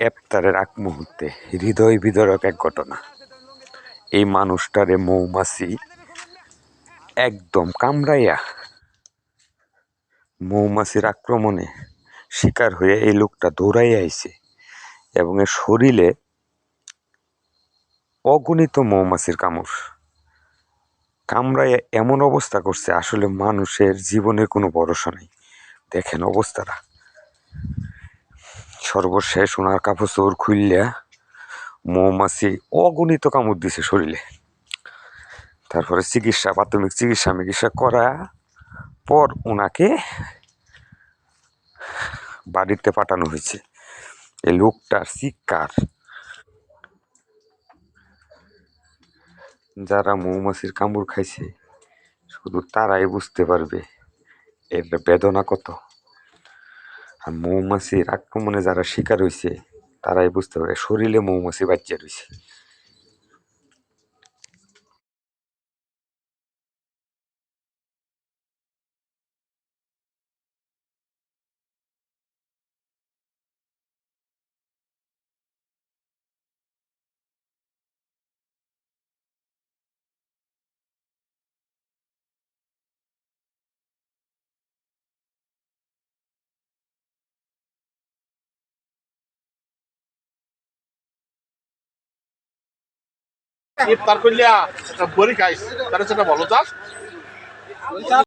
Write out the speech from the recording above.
ইফতারের আগ মুহূর্তে হৃদয় বিদারক এক ঘটনা। এই মানুষটারে মৌমাছি একদম কামড়াইয়া, মৌমাছির আক্রমণে শিকার হয়ে এই লোকটা দৌড়াইয়া আইছে এবং এর শরীরে অগণিত মৌমাছির কামড় কামড়াইয়া এমন অবস্থা করছে, আসলে মানুষের জীবনের কোনো ভরসা নেই। দেখেন অবস্থাটা। সর্বশেষ ওনার কাপড় চোপড় খুললিয়া মৌমাছি অগণিত কামড় দিছে শরীরে। তারপরে প্রাথমিক চিকিৎসা করা পর ওনাকে বাড়িতে পাঠানো হয়েছে। এই লোকটার চিৎকার, যারা মৌমাছির কামড় খাইছে শুধু তারাই বুঝতে পারবে এর বেদনা কত। আর মৌমাছির আক্রমণে যারা শিকার হয়েছে তারাই বুঝতে পারে শরীরে মৌমাছি বাচ্চা রয়েছে। ইফতার করলিয়া বড়ি খাইস, তার সেটা ভালো চাস।